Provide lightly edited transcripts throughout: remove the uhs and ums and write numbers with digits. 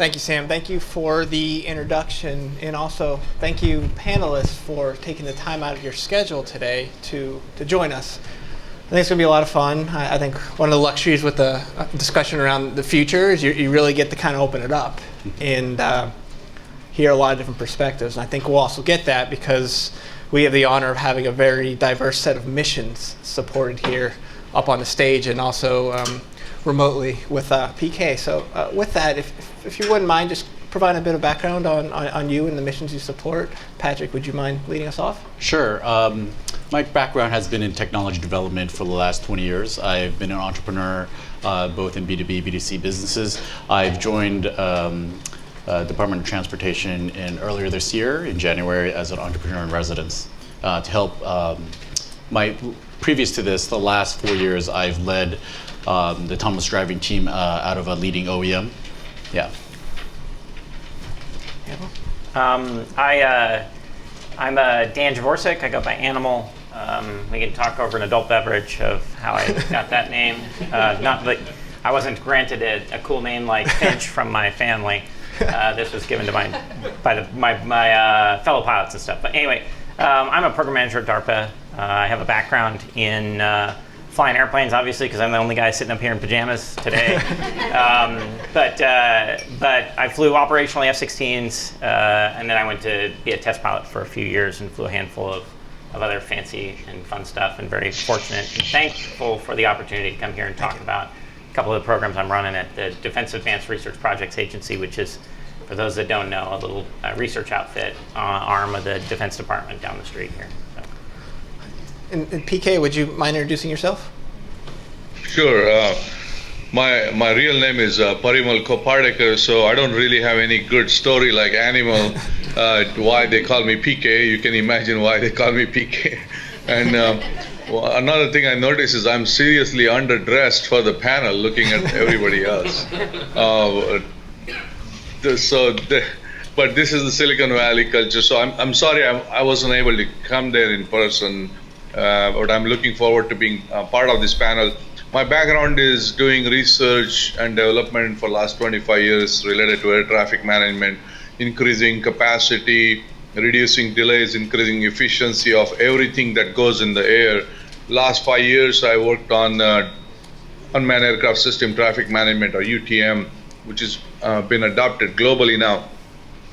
Thank you, Sam. Thank you for the introduction, and also thank you, panelists, for taking the time out of your schedule today to join us. I think it's going to be a lot of fun. I think one of the luxuries with the discussion around the future is you really get to kind of open it up and hear a lot of different perspectives. And I think we'll also get that because we have the honor of having a very diverse set of missions supported here up on the stage and also remotely with PK. So with that, if you wouldn't mind just providing a bit of background on you and the missions you support. Patrick, would you mind leading us off? Sure. My background has been in technology development for the last 20 years. I've been an entrepreneur both in B2B, B2C businesses. I've joined Department of Transportation earlier this year in January as an entrepreneur in residence to help. Previous to this, the last 4 years, I've led the autonomous driving team out of a leading OEM. Yeah. I'm Dan Javorcik. I go by Animal. We can talk over an adult beverage of how I got that name. Not that I wasn't granted a cool name like Finch from my family. This was given to my fellow pilots and stuff. But anyway, I'm a program manager at DARPA. I have a background in flying airplanes, obviously, because I'm the only guy sitting up here in pajamas today. But I flew operationally F-16s, and then I went to be a test pilot for a few years and flew a handful of other fancy and fun stuff, and very fortunate and thankful for the opportunity to come here and talk about a couple of the programs I'm running at the Defense Advanced Research Projects Agency, which is, for those that don't know, a little research outfit arm of the Defense Department down the street here. So. And PK, would you mind introducing yourself? Sure. My real name is Parimal Kopardeker, so I don't really have any good story like Animal. Why they call me PK? You can imagine why they call me PK. And another thing I noticed is I'm seriously underdressed for the panel, looking at everybody else. But this is the Silicon Valley culture, so I'm sorry I wasn't able to come there in person, but I'm looking forward to being part of this panel. My background is doing research and development for the last 25 years related to air traffic management, increasing capacity, reducing delays, increasing efficiency of everything that goes in the air. Last 5 years I worked on unmanned aircraft system traffic management, or UTM, which has been adopted globally now.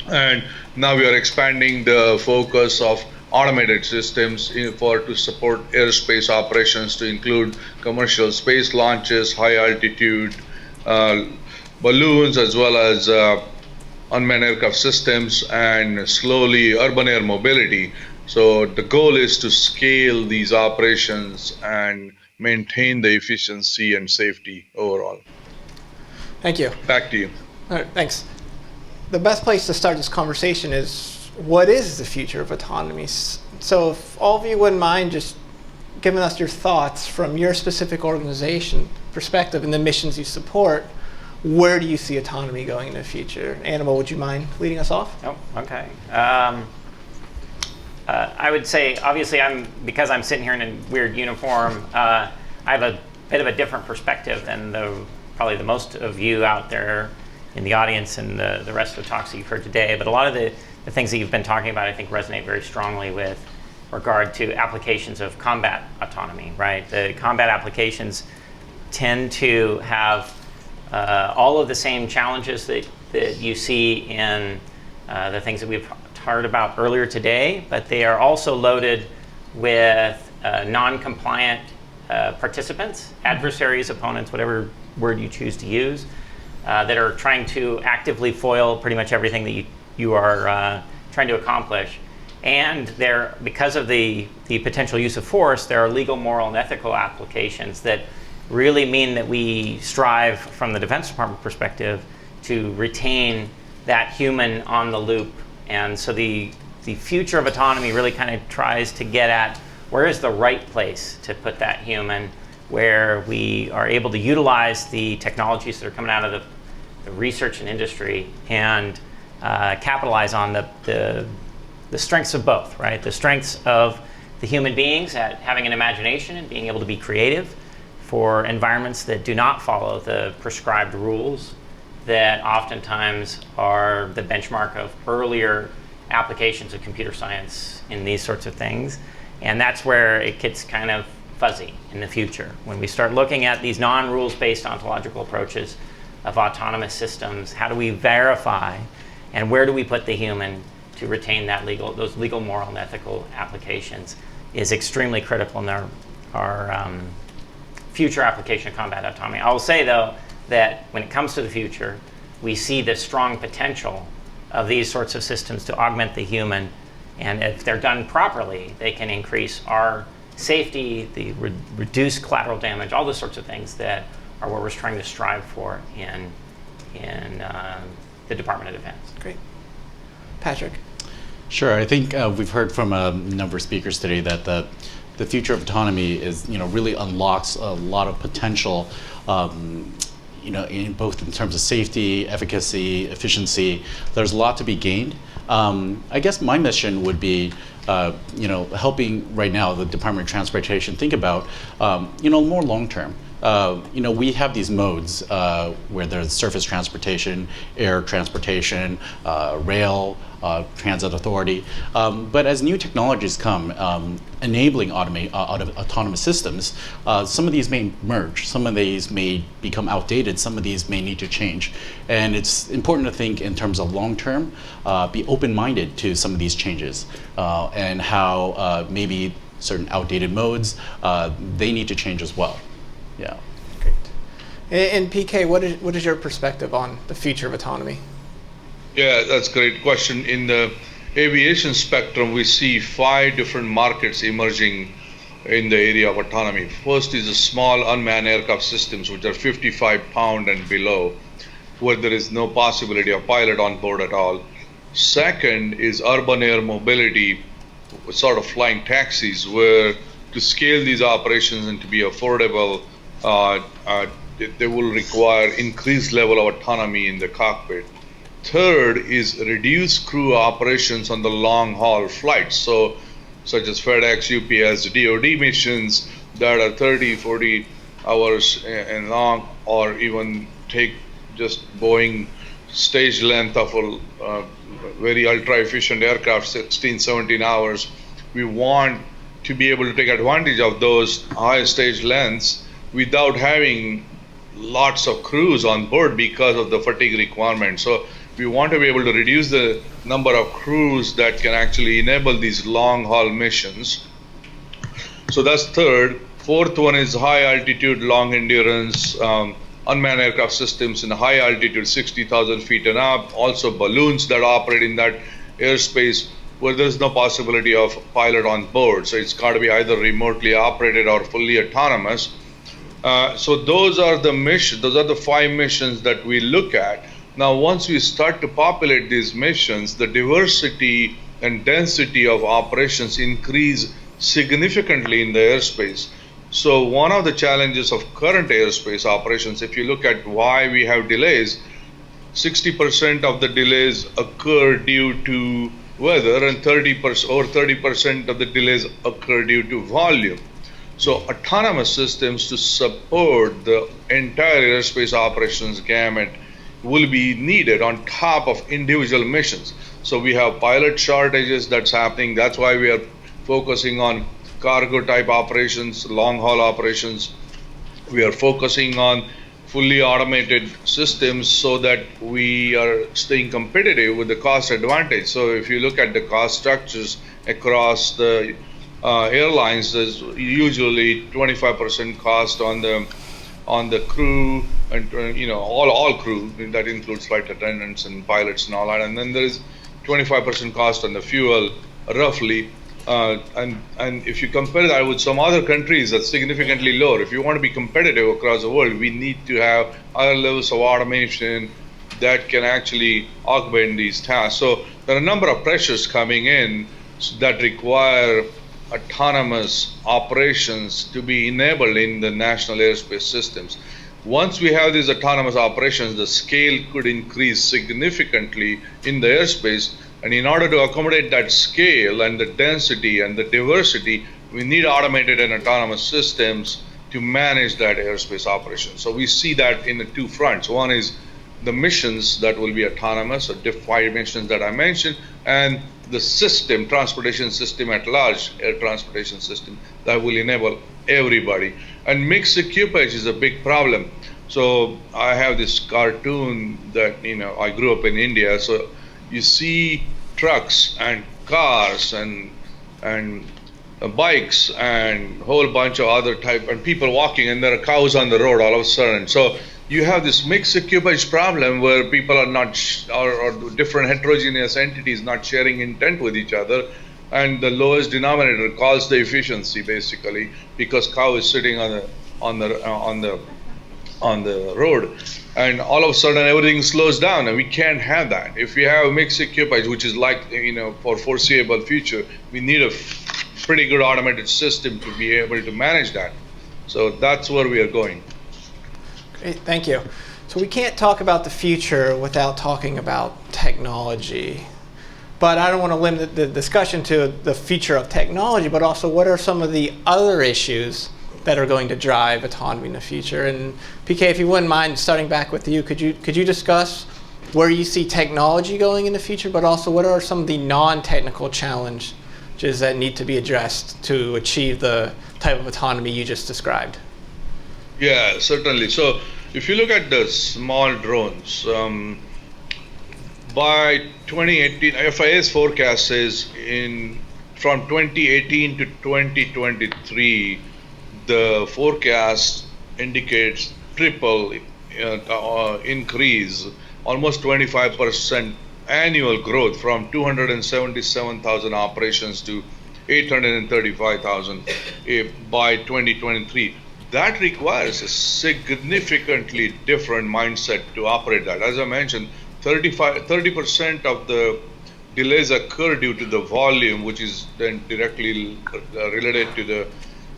And now we are expanding the focus of automated systems to support aerospace operations, to include commercial space launches, high altitude balloons, as well as unmanned aircraft systems, and slowly urban air mobility. So the goal is to scale these operations and maintain the efficiency and safety overall. Thank you. Back to you. All right, thanks. The best place to start this conversation is, what is the future of autonomy? So if all of you wouldn't mind just giving us your thoughts from your specific organization perspective and the missions you support, where do you see autonomy going in the future? Animal, would you mind leading us off? Oh, okay. I would say, obviously, because I'm sitting here in a weird uniform, I have a bit of a different perspective than probably the most of you out there in the audience and the rest of the talks that you've heard today. But a lot of the things that you've been talking about, I think, resonate very strongly with regard to applications of combat autonomy, right? The combat applications tend to have all of the same challenges that you see in the things that we've heard about earlier today, but they are also loaded with non-compliant participants, adversaries, opponents, whatever word you choose to use, that are trying to actively foil pretty much everything that you are trying to accomplish. And because of the potential use of force, there are legal, moral, and ethical applications that really mean that we strive, from the Defense Department perspective, to retain that human on the loop. And so the future of autonomy really kind of tries to get at where is the right place to put that human, where we are able to utilize the technologies that are coming out of the research and industry and capitalize on the strengths of both, right? The strengths of the human beings at having an imagination and being able to be creative for environments that do not follow the prescribed rules that oftentimes are the benchmark of earlier applications of computer science in these sorts of things. And that's where it gets kind of fuzzy in the future. When we start looking at these non-rules-based ontological approaches of autonomous systems, how do we verify and where do we put the human to retain that those legal, moral, and ethical applications is extremely critical in our future application of combat autonomy. I will say, though, that when it comes to the future, we see the strong potential of these sorts of systems to augment the human, and if they're done properly, they can increase our safety, reduce collateral damage, all those sorts of things that are what we're trying to strive for in the Department of Defense. Great. Patrick? Sure. I think we've heard from a number of speakers today that the future of autonomy is, really unlocks a lot of potential, in both in terms of safety, efficacy, efficiency. There's a lot to be gained. I guess my mission would be, helping right now the Department of Transportation think about, more long term. We have these modes where there's surface transportation, air transportation, rail, transit authority. But as new technologies come, enabling autonomous systems, some of these may merge, some of these may become outdated, some of these may need to change. And it's important to think in terms of long term, be open-minded to some of these changes and how maybe certain outdated modes, they need to change as well. Yeah. Great. And PK, what is your perspective on the future of autonomy? Yeah, that's a great question. In the aviation spectrum, we see 5 different markets emerging in the area of autonomy. First is the small unmanned aircraft systems, which are 55 pound and below, where there is no possibility of pilot on board at all. Second is urban air mobility, sort of flying taxis, where to scale these operations and to be affordable, they will require increased level of autonomy in the cockpit. Third is reduced crew operations on the long haul flights, such as FedEx, UPS, DoD missions that are 30, 40 hours and long, or even take just Boeing stage length of a very ultra efficient aircraft, 16, 17 hours. We want to be able to take advantage of those high stage lengths without having lots of crews on board because of the fatigue requirement. So we want to be able to reduce the number of crews that can actually enable these long haul missions. So that's third. Fourth one is high altitude, long endurance, unmanned aircraft systems in high altitude, 60,000 feet and up. Also balloons that operate in that airspace where there's no possibility of pilot on board. So it's got to be either remotely operated or fully autonomous. So those are the missions. Those are the 5 missions that we look at. Now, once we start to populate these missions, the diversity and density of operations increase significantly in the airspace. So one of the challenges of current airspace operations, if you look at why we have delays, 60% of the delays occur due to weather, and 30% of the delays occur due to volume. So autonomous systems to support the entire airspace operations gamut will be needed on top of individual missions. So we have pilot shortages that's happening. That's why we are focusing on cargo type operations, long haul operations. We are focusing on fully automated systems so that we are staying competitive with the cost advantage. So if you look at the cost structures across the airlines, there's usually 25% cost on the crew, and all crew, that includes flight attendants and pilots and all that, and then there is 25% cost on the fuel, roughly. And if you compare that with some other countries, that's significantly lower. If you want to be competitive across the world, we need to have higher levels of automation that can actually augment these tasks. So there are a number of pressures coming in that require autonomous operations to be enabled in the national airspace systems. Once we have these autonomous operations, the scale could increase significantly in the airspace. And in order to accommodate that scale and the density and the diversity, we need automated and autonomous systems to manage that airspace operation. So we see that in the 2 fronts. One is the missions that will be autonomous, or 5 missions that I mentioned, and the system, transportation system at large, air transportation system, that will enable everybody. And mixed equipage is a big problem. So I have this cartoon that, I grew up in India, so you see trucks and cars and bikes and whole bunch of other type, and people walking, and there are cows on the road all of a sudden. So you have this mixed equipage problem where people are not, or different heterogeneous entities not sharing intent with each other, and the lowest denominator calls the efficiency basically, because cow is sitting on the road, and all of a sudden everything slows down, and we can't have that. If we have mixed equipage, which is like, for foreseeable future, we need a pretty good automated system to be able to manage that. So that's where we are going. Great, thank you. So we can't talk about the future without talking about technology. But I don't want to limit the discussion to the future of technology, but also what are some of the other issues that are going to drive autonomy in the future? And PK, if you wouldn't mind starting back with you, could you discuss where you see technology going in the future, but also what are some of the non-technical challenges that need to be addressed to achieve the type of autonomy you just described? Yeah, certainly. So if you look at the small drones, by 2018, FIA's forecast says from 2018 to 2023, the forecast indicates triple increase, almost 25% annual growth from 277,000 operations to 835,000 by 2023. That requires a significantly different mindset to operate that. As I mentioned, 30% of the delays occur due to the volume, which is then directly related to the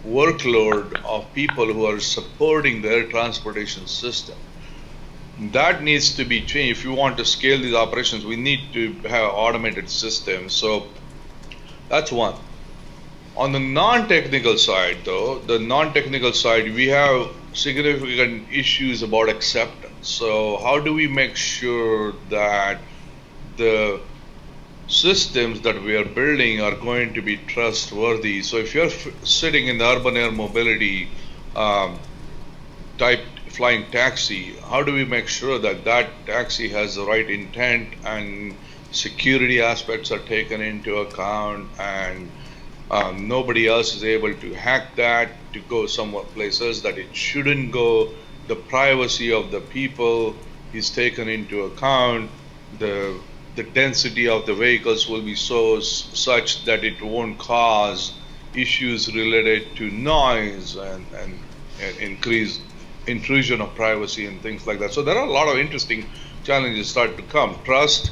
workload of people who are supporting the air transportation system. That needs to be changed. If you want to scale these operations, we need to have automated systems. So that's one. On the non-technical side, though, we have significant issues about acceptance. So how do we make sure that the systems that we are building are going to be trustworthy? So if you're sitting in the urban air mobility type flying taxi, how do we make sure that that taxi has the right intent and security aspects are taken into account, and nobody else is able to hack that to go somewhere places that it shouldn't go? The privacy of the people is taken into account. The density of the vehicles will be such that it won't cause issues related to noise and increase intrusion of privacy and things like that. So there are a lot of interesting challenges start to come. Trust,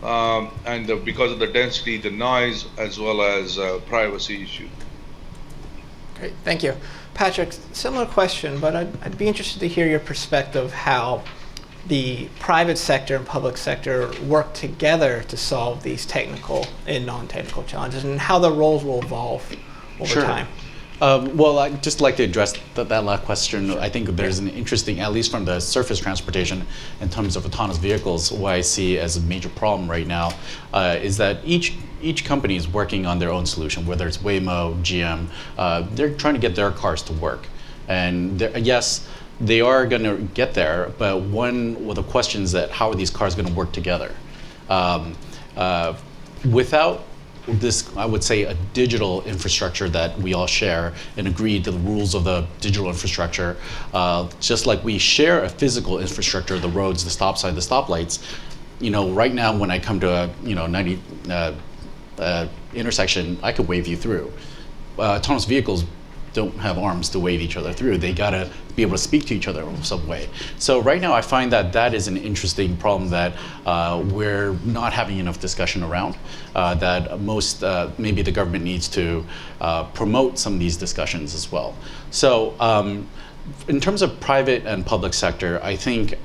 and because of the density, the noise, as well as privacy issues. Great, thank you. Patrick, similar question, but I'd be interested to hear your perspective how the private sector and public sector work together to solve these technical and non-technical challenges, and how the roles will evolve over time. Well, I'd just like to address that last question. Sure. I think there's an interesting, at least from the surface transportation, in terms of autonomous vehicles, what I see as a major problem right now is that each company is working on their own solution, whether it's Waymo, GM, they're trying to get their cars to work. And yes, they are going to get there, but one of the questions that how are these cars going to work together? Without this, I would say, a digital infrastructure that we all share and agree to the rules of the digital infrastructure, just like we share a physical infrastructure, the roads, the stop sign, the stoplights. Right now when I come to a 90 intersection, I could wave you through. Autonomous vehicles don't have arms to wave each other through. They gotta be able to speak to each other in some way. So right now I find that is an interesting problem that we're not having enough discussion around, that maybe the government needs to promote some of these discussions as well. So in terms of private and public sector, I think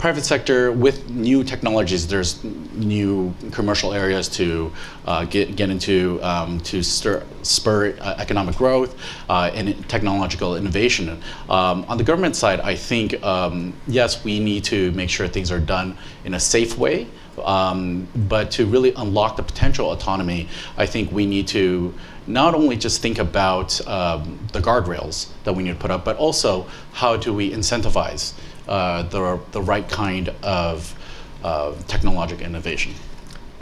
private sector, with new technologies, there's new commercial areas to get into to spur economic growth and technological innovation. On the government side, I think, yes, we need to make sure things are done in a safe way, but to really unlock the potential autonomy, I think we need to not only just think about the guardrails that we need to put up, but also how do we incentivize the right kind of technological innovation.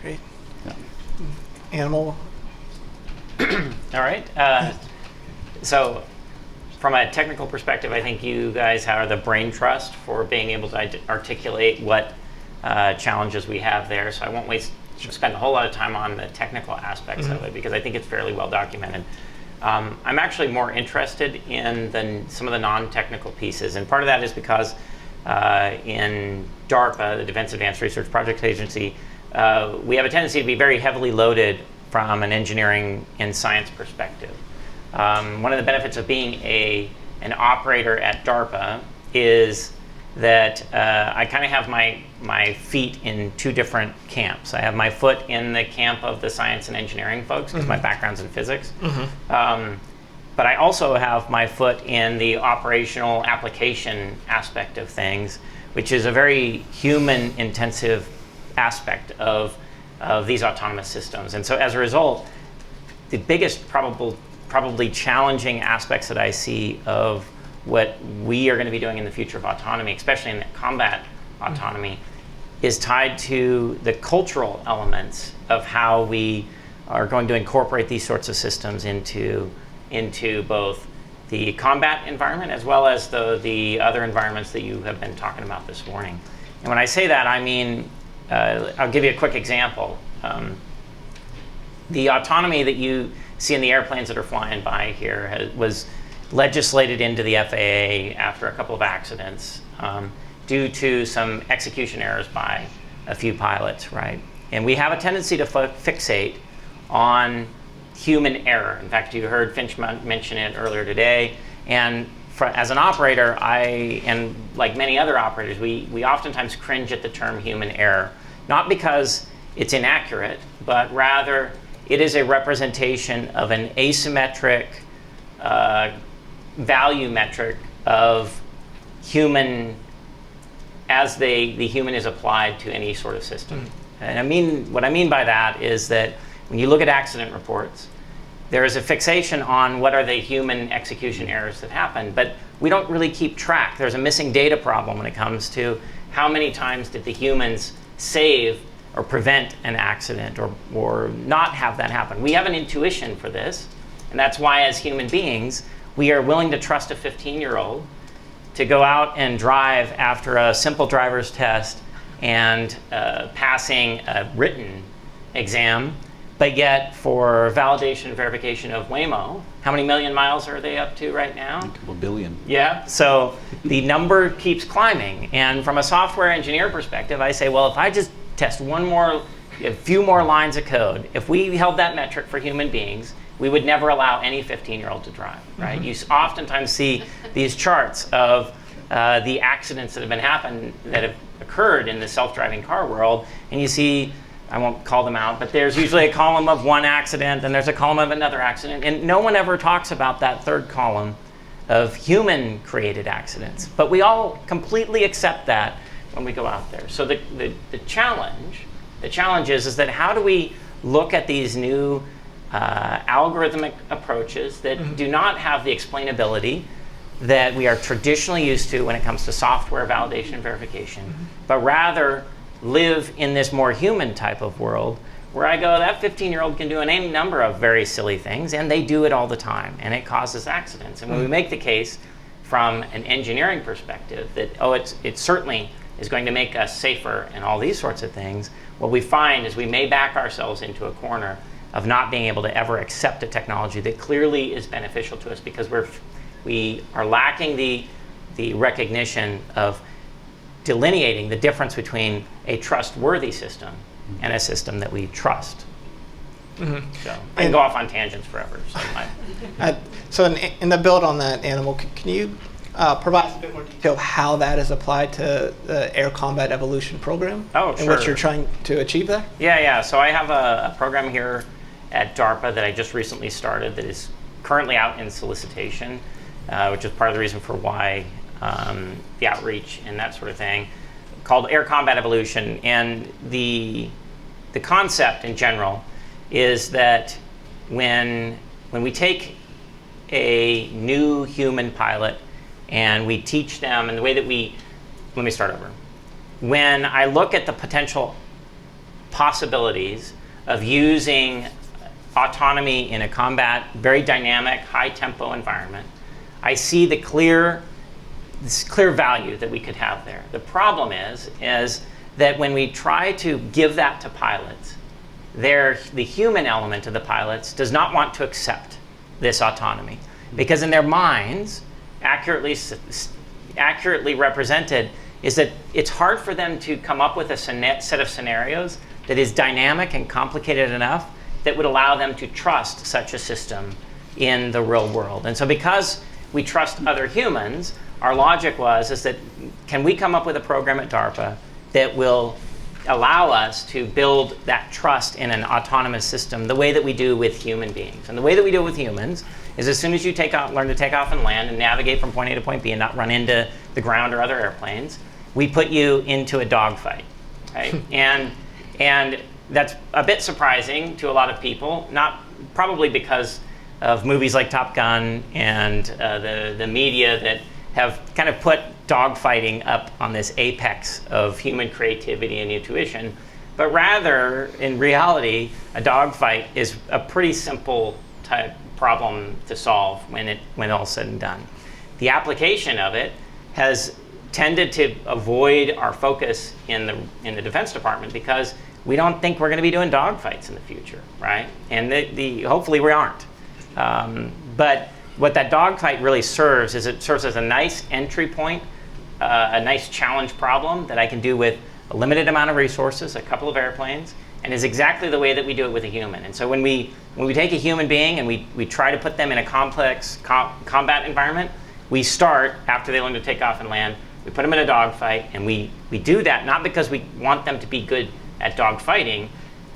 Great. Yeah. Animal. All right. So from a technical perspective, I think you guys are the brain trust for being able to articulate what challenges we have there. So I won't spend a whole lot of time on the technical aspects of it, because I think it's fairly well documented. I'm actually more interested in some of the non-technical pieces, and part of that is because in DARPA, the Defense Advanced Research Projects Agency, we have a tendency to be very heavily loaded from an engineering and science perspective. One of the benefits of being an operator at DARPA is that I kind of have my feet in two different camps. I have my foot in the camp of the science and engineering folks, because my background's in physics. But I also have my foot in the operational application aspect of things, which is a very human-intensive aspect of these autonomous systems. And so as a result, the biggest probably challenging aspects that I see of what we are going to be doing in the future of autonomy, especially in combat autonomy, is tied to the cultural elements of how we are going to incorporate these sorts of systems into both the combat environment as well as the other environments that you have been talking about this morning. And when I say that, I mean, I'll give you a quick example. The autonomy that you see in the airplanes that are flying by here was legislated into the FAA after a couple of accidents due to some execution errors by a few pilots, right? And we have a tendency to fixate on human error. In fact, you heard Finch mention it earlier today. And as an operator, and like many other operators, we oftentimes cringe at the term human error, not because it's inaccurate, but rather it is a representation of an asymmetric value metric of human as the human is applied to any sort of system. And what I mean by that is that when you look at accident reports, there is a fixation on what are the human execution errors that happen, but we don't really keep track. There's a missing data problem when it comes to how many times did the humans save or prevent an accident or not have that happen. We have an intuition for this, and that's why as human beings, we are willing to trust a 15-year-old to go out and drive after a simple driver's test and passing a written exam. But yet, for validation and verification of Waymo, how many million miles are they up to right now? A couple billion. Yeah, so the number keeps climbing. And from a software engineer perspective, I say, well, if I just test a few more lines of code, if we held that metric for human beings, we would never allow any 15-year-old to drive, right? You oftentimes see these charts of the accidents that have occurred in the self-driving car world, and you see, I won't call them out, but there's usually a column of one accident, and there's a column of another accident, and no one ever talks about that third column of human-created accidents. But we all completely accept that when we go out there. So the challenge is that how do we look at these new algorithmic approaches that do not have the explainability that we are traditionally used to when it comes to software validation and verification, but rather live in this more human type of world where I go, that 15-year-old can do any number of very silly things, and they do it all the time, and it causes accidents. And when we make the case from an engineering perspective that, it certainly is going to make us safer and all these sorts of things, what we find is we may back ourselves into a corner of not being able to ever accept a technology that clearly is beneficial to us because we are lacking the recognition of delineating the difference between a trustworthy system and a system that we trust. So I can go off on tangents forever. So in the build on that, Animal, can you provide us a bit more detail of how that is applied to the Air Combat Evolution program? Oh, and what sure. you're trying to achieve there? Yeah. So I have a program here at DARPA that I just recently started that is currently out in solicitation, which is part of the reason for why the outreach and that sort of thing, called Air Combat Evolution. And the concept in general is that when we take a new human pilot and we teach them, and the way that let me start over. When I look at the potential possibilities of using autonomy in a combat, very dynamic, high-tempo environment, I see this clear value that we could have there. The problem is that when we try to give that to pilots, the human element of the pilots does not want to accept this autonomy, because in their minds, accurately represented, is that it's hard for them to come up with a set of scenarios that is dynamic and complicated enough that would allow them to trust such a system in the real world. And so because we trust other humans, our logic is that can we come up with a program at DARPA that will allow us to build that trust in an autonomous system the way that we do with human beings. And the way that we do it with humans is as soon as you learn to take off and land and navigate from point A to point B and not run into the ground or other airplanes, we put you into a dogfight, right? and that's a bit surprising to a lot of people, not probably because of movies like Top Gun and the media that have kind of put dogfighting up on this apex of human creativity and intuition, but rather, in reality, a dogfight is a pretty simple type problem to solve when all's said and done. The application of it has tended to avoid our focus in the Defense Department because we don't think we're going to be doing dogfights in the future, right? And hopefully we aren't. But what that dogfight really serves is it serves as a nice entry point, a nice challenge problem that I can do with a limited amount of resources, a couple of airplanes, and is exactly the way that we do it with a human. And so when we take a human being and we try to put them in a complex combat environment, we start, after they learn to take off and land, we put them in a dogfight, and we do that not because we want them to be good at dogfighting.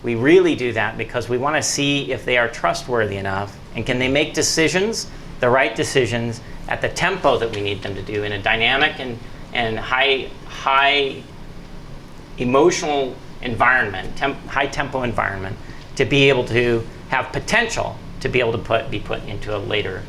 We really do that because we want to see if they are trustworthy enough and can they make decisions, the right decisions, at the tempo that we need them to do in a dynamic and high emotional environment, high tempo environment, to be able to have potential to be able to be put into a later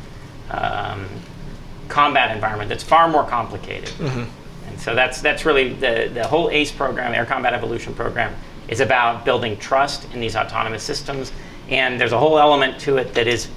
combat environment that's far more complicated. Mm-hmm. And so that's really the whole ACE program, Air Combat Evolution program, is about building trust in these autonomous systems. And there's a whole element to it that is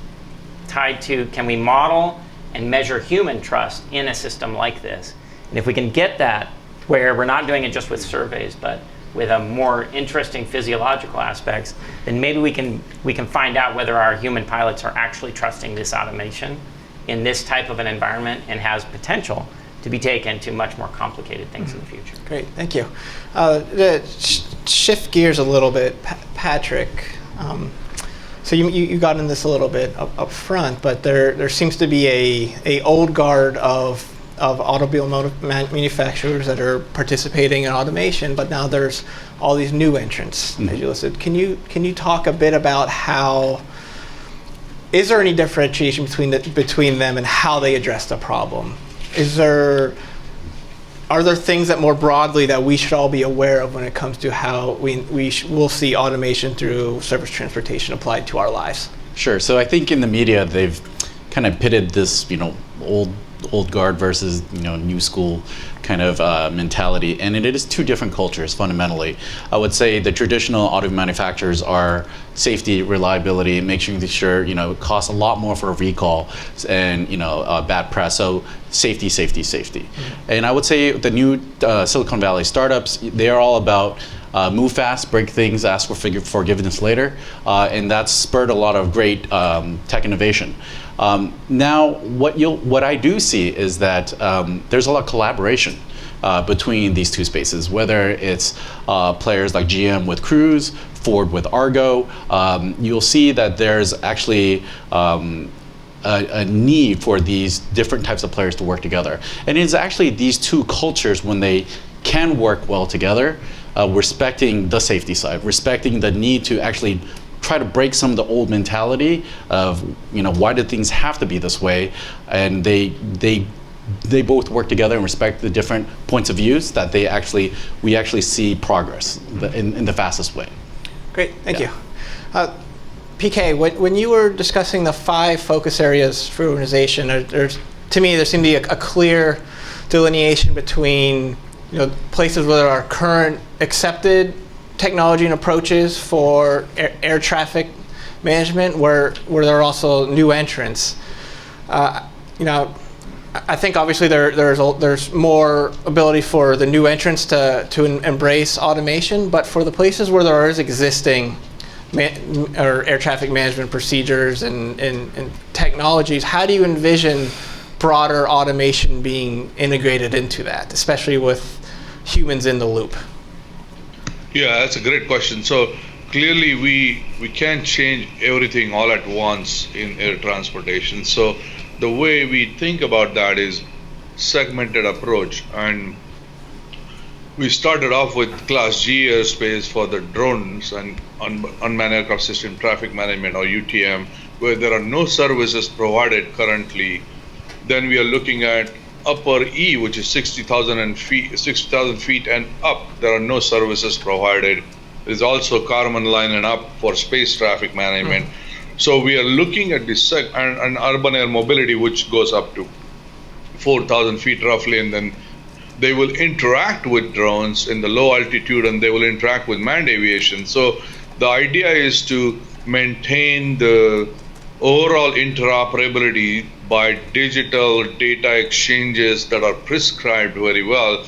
tied to, can we model and measure human trust in a system like this? And if we can get that, where we're not doing it just with surveys, but with a more interesting physiological aspects, then maybe we can find out whether our human pilots are actually trusting this automation in this type of an environment and has potential to be taken to much more complicated things in the future. Great, thank you. Shift gears a little bit, Patrick. So you got in this a little bit up front, but there seems to be a old guard of automobile manufacturers that are participating in automation, but now there's all these new entrants, as you listed. Can you talk a bit about is there any differentiation between them and how they address the problem? Are there things that more broadly that we should all be aware of when it comes to how we'll see automation through surface transportation applied to our lives? Sure. So I think in the media they've kind of pitted this, old guard versus new school kind of mentality, and it is two different cultures fundamentally. I would say the traditional auto manufacturers are safety, reliability, making sure it costs a lot more for a recall and bad press. So safety. Mm-hmm. And I would say the new Silicon Valley startups, they are all about move fast, break things, ask for forgiveness later, and that's spurred a lot of great tech innovation. Now, what I do see is that there's a lot of collaboration between these two spaces, whether it's players like GM with Cruise, Ford with Argo. You'll see that there's actually a need for these different types of players to work together. And it's actually these two cultures, when they can work well together, respecting the safety side, respecting the need to actually try to break some of the old mentality of, why do things have to be this way? And they both work together and respect the different points of views, that we actually see progress in the fastest way. Great, thank you. PK, when you were discussing the 5 focus areas for organization, to me there seemed to be a clear delineation between places where there are current accepted technology and approaches for air traffic management, where there are also new entrants. I think obviously there's more ability for the new entrants to embrace automation, but for the places where there is existing or air traffic management procedures and technologies, how do you envision broader automation being integrated into that, especially with humans in the loop? Yeah, that's a great question. So clearly we can't change everything all at once in air transportation. So the way we think about that is segmented approach. And we started off with Class G airspace for the drones and unmanned aircraft system traffic management, or UTM, where there are no services provided currently. Then we are looking at upper E, which is 60,000 feet and up. There are no services provided. There's also Kármán line and up for space traffic management. So we are looking at this and urban air mobility, which goes up to 4,000 feet roughly, and then they will interact with drones in the low altitude, and they will interact with manned aviation. So the idea is to maintain the overall interoperability by digital data exchanges that are prescribed very well,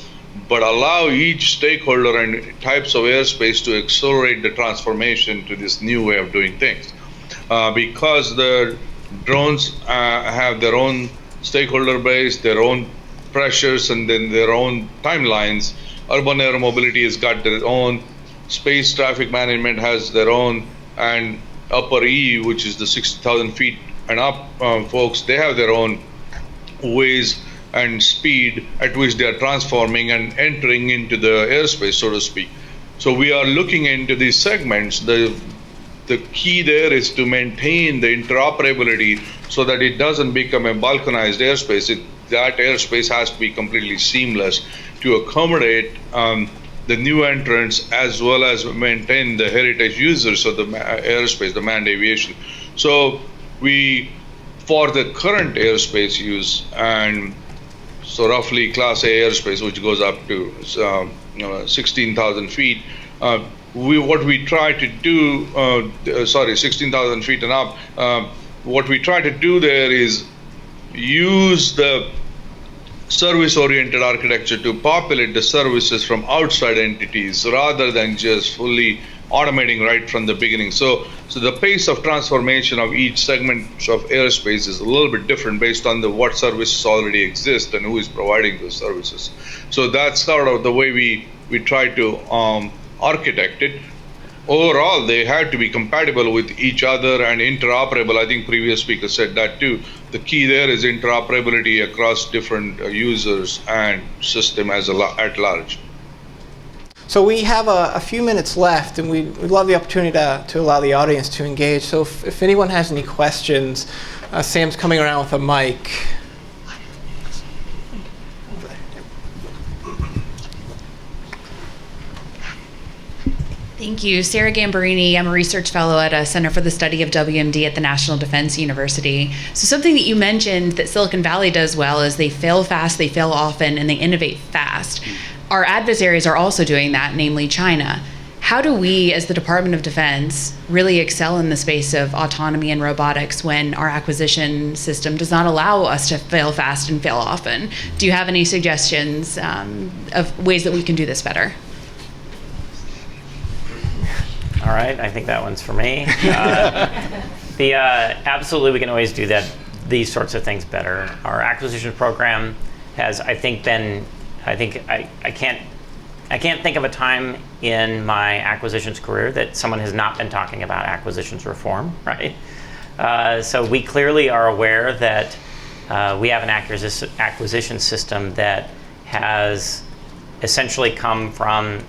but allow each stakeholder and types of airspace to accelerate the transformation to this new way of doing things. Because the drones have their own stakeholder base, their own pressures, and then their own timelines, urban air mobility has got their own, space traffic management has their own, and upper E, which is the 60,000 feet and up folks, they have their own ways and speed at which they are transforming and entering into the airspace, so to speak. So we are looking into these segments. The key there is to maintain the interoperability so that it doesn't become a balkanized airspace. That airspace has to be completely seamless to accommodate the new entrants, as well as maintain the heritage users of the airspace, the manned aviation. So for the current airspace use, and so roughly Class A airspace, which goes up to 16,000 feet, what we try to do, 16,000 feet and up, what we try to do there is use the service-oriented architecture to populate the services from outside entities rather than just fully automating right from the beginning. So the pace of transformation of each segment of airspace is a little bit different based on what services already exist and who is providing those services. So that's sort of the way we try to architect it. Overall, they have to be compatible with each other and interoperable. I think previous speaker said that too. The key there is interoperability across different users and system at large. So we have a few minutes left, and we'd love the opportunity to allow the audience to engage. So if anyone has any questions, Sam's coming around with a mic. Thank you. Sarah Gambarini. I'm a research fellow at a Center for the Study of WMD at the National Defense University. So something that you mentioned that Silicon Valley does well is they fail fast, they fail often, and they innovate fast. Our adversaries are also doing that, namely China. How do we, as the Department of Defense, really excel in the space of autonomy and robotics when our acquisition system does not allow us to fail fast and fail often? Do you have any suggestions of ways that we can do this better? All right, I think that one's for me. Absolutely, we can always do these sorts of things better. Our acquisition program has, I can't think of a time in my acquisitions career that someone has not been talking about acquisitions reform, right? So we clearly are aware that we have an acquisition system that has essentially come from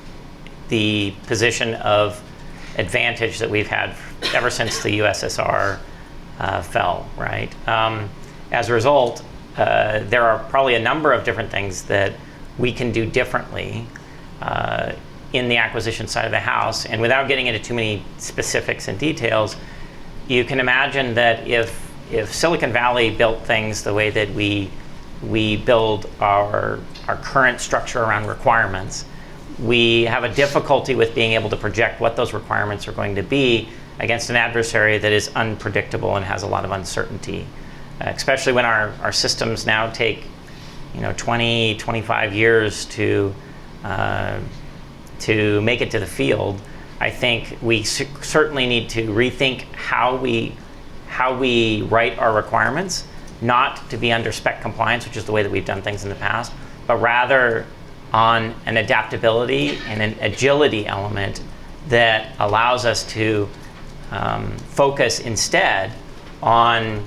the position of advantage that we've had ever since the USSR fell, right? As a result, there are probably a number of different things that we can do differently in the acquisition side of the house. And without getting into too many specifics and details, you can imagine that if Silicon Valley built things the way that we build our current structure around requirements, we have a difficulty with being able to project what those requirements are going to be against an adversary that is unpredictable and has a lot of uncertainty. Especially when our systems now take 20, 25 years to make it to the field. I think we certainly need to rethink how we write our requirements, not to be under spec compliance, which is the way that we've done things in the past, but rather on an adaptability and an agility element that allows us to focus instead on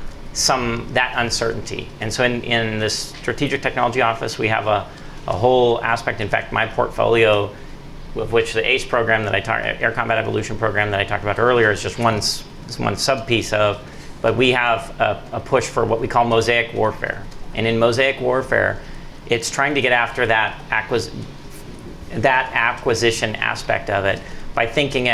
that uncertainty. And so in the Strategic Technology Office, we have a whole aspect. In fact, my portfolio, of which the ACE program Air Combat Evolution program that I talked about earlier, is just one sub-piece of, but we have a push for what we call mosaic warfare. And in mosaic warfare, it's trying to get after that acquisition aspect of it by thinking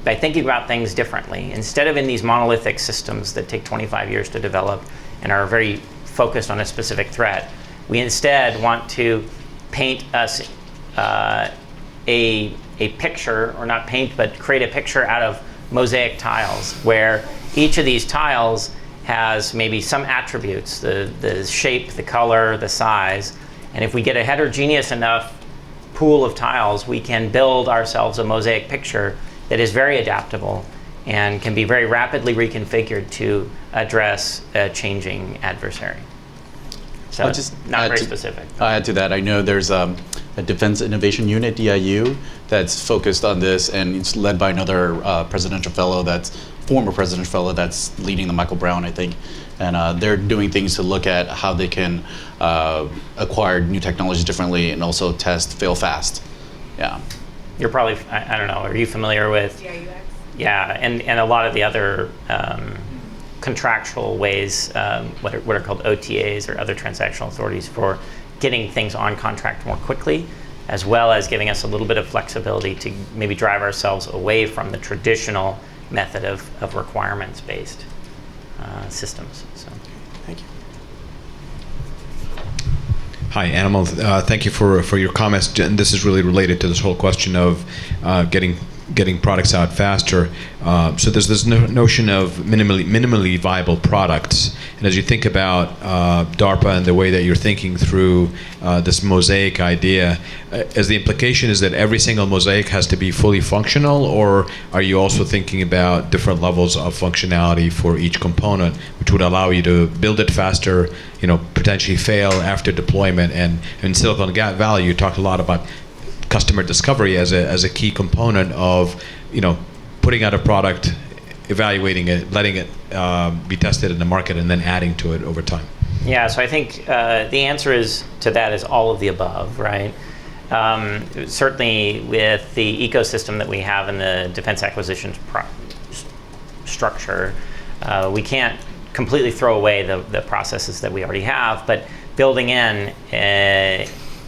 by thinking about things differently. Instead of in these monolithic systems that take 25 years to develop and are very focused on a specific threat, we instead want to paint us a picture, or not paint, but create a picture out of mosaic tiles, where each of these tiles has maybe some attributes, the shape, the color, the size, and if we get a heterogeneous enough pool of tiles, we can build ourselves a mosaic picture that is very adaptable and can be very rapidly reconfigured to address a changing adversary. So I'll it's just not very specific. I'll add to that. I know there's a Defense Innovation Unit, DIU, that's focused on this, and it's led by another former presidential fellow that's leading the Michael Brown, I think. And they're doing things to look at how they can acquire new technologies differently and also test, fail fast. Yeah. You're probably, I don't know, are you familiar with? DIUX? Yeah, and a lot of the other contractual ways, what are called OTAs, or other transactional authorities, for getting things on contract more quickly, as well as giving us a little bit of flexibility to maybe drive ourselves away from the traditional method of requirements-based systems. So, Thank you. Hi, Animal. Thank you for your comments. And this is really related to this whole question of getting products out faster. So there's this notion of minimally viable products. And as you think about DARPA and the way that you're thinking through this mosaic idea, as the implication is that every single mosaic has to be fully functional, or are you also thinking about different levels of functionality for each component, which would allow you to build it faster, potentially fail after deployment? And in Silicon Valley, you talked a lot about customer discovery as a key component of putting out a product, evaluating it, letting it be tested in the market, and then adding to it over time. yeah, so I think the answer to that is all of the above, right? Certainly with the ecosystem that we have in the defense acquisitions structure, we can't completely throw away the processes that we already have, but building in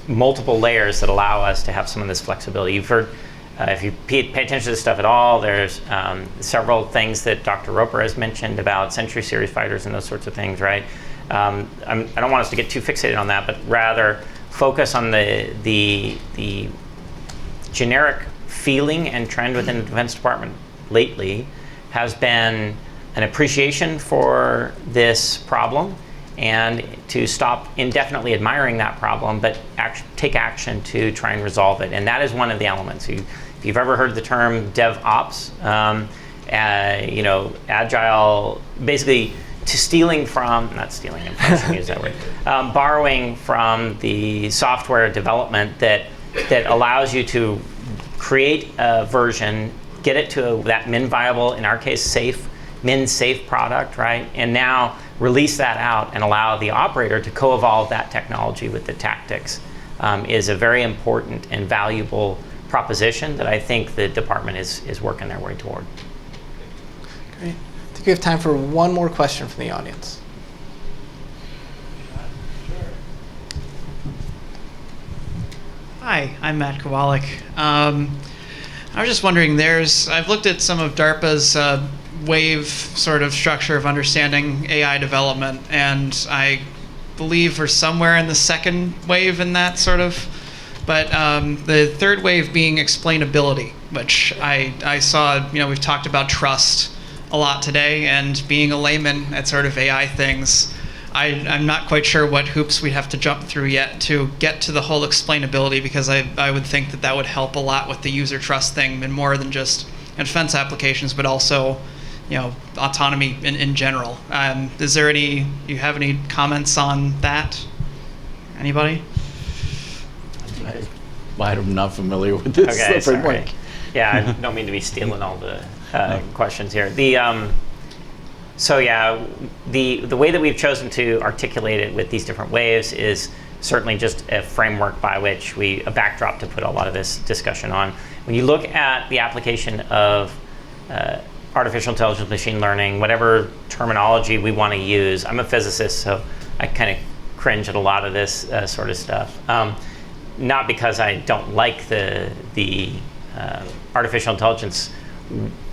multiple layers that allow us to have some of this flexibility. You've heard, if you pay attention to this stuff at all, there's several things that Dr. Roper has mentioned about Century Series fighters and those sorts of things, right? I don't want us to get too fixated on that, but rather focus on the generic feeling and trend within the Defense Department lately has been an appreciation for this problem, and to stop indefinitely admiring that problem, but take action to try and resolve it. And that is one of the elements. If you've ever heard the term DevOps, agile, basically borrowing from the software development that allows you to create a version, get it to that min viable, in our case safe min-safe product, right? And now release that out and allow the operator to co-evolve that technology with the tactics is a very important and valuable proposition that I think the department is working their way toward. Great. I think we have time for one more question from the audience. Hi, I'm Matt Kowalik. I was just wondering, I've looked at some of DARPA's wave sort of structure of understanding AI development, and I believe we're somewhere in the second wave in that sort of, but the third wave being explainability, which I saw, we've talked about trust a lot today, and being a layman at sort of AI things, I'm not quite sure what hoops we have to jump through yet to get to the whole explainability, because I would think that would help a lot with the user trust thing, and more than just defense applications, but also, autonomy in general. Is there you have any comments on that? Anybody? I'm not familiar with this framework. Sorry. Yeah, I don't mean to be stealing all the questions here. So yeah, the way that we've chosen to articulate it with these different waves is certainly just a framework by which a backdrop to put a lot of this discussion on. When you look at the application of artificial intelligence, machine learning, whatever terminology we want to use, I'm a physicist, so I kind of cringe at a lot of this sort of stuff. Not because I don't like the artificial intelligence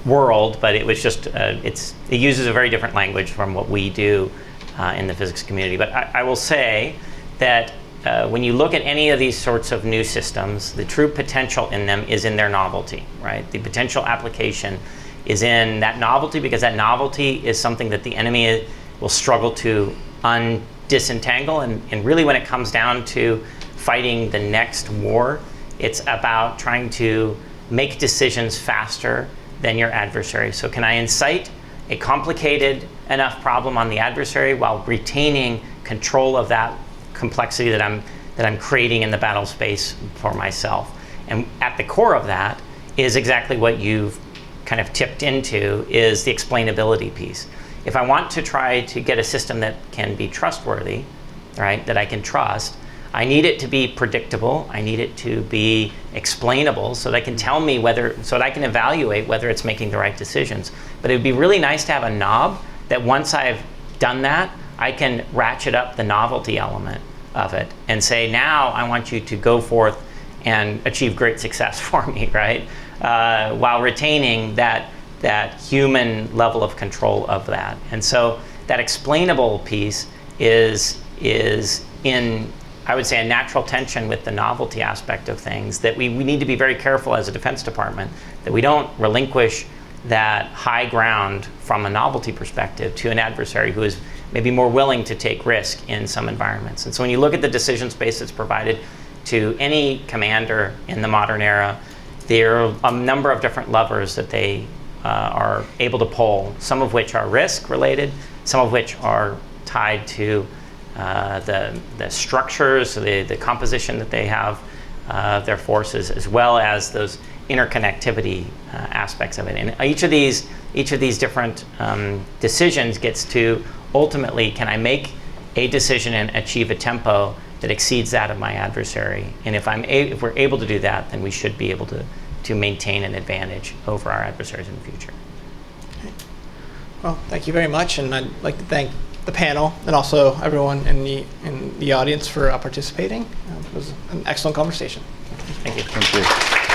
world, but it was just it uses a very different language from what we do in the physics community. But I will say that when you look at any of these sorts of new systems, the true potential in them is in their novelty, right? The potential application is in that novelty, because that novelty is something that the enemy will struggle to disentangle. And really, when it comes down to fighting the next war, it's about trying to make decisions faster than your adversary. So can I incite a complicated enough problem on the adversary while retaining control of that complexity that I'm creating in the battle space for myself? And at the core of that is exactly what you've kind of tipped into, is the explainability piece. If I want to try to get a system that can be trustworthy, right, that I can trust, I need it to be predictable. I need it to be explainable, so that I can tell me so that I can evaluate whether it's making the right decisions. But it would be really nice to have a knob that once I've done that, I can ratchet up the novelty element of it and say, now I want you to go forth and achieve great success for me, right? While retaining that human level of control of that. And so that explainable piece is in, I would say, a natural tension with the novelty aspect of things, that we need to be very careful as a Defense Department that we don't relinquish that high ground from a novelty perspective to an adversary who is maybe more willing to take risk in some environments. And so when you look at the decision space that's provided to any commander in the modern era, there are a number of different levers that they are able to pull, some of which are risk related, some of which are tied to the structures, the composition that they have their forces, as well as those interconnectivity aspects of it. And each of these different decisions gets to, ultimately, can I make a decision and achieve a tempo that exceeds that of my adversary? And if we're able to do that, then we should be able to maintain an advantage over our adversaries in the future. Okay. Well, thank you very much, and I'd like to thank the panel and also everyone in the audience for participating. It was an excellent conversation. Thank you. Thank you.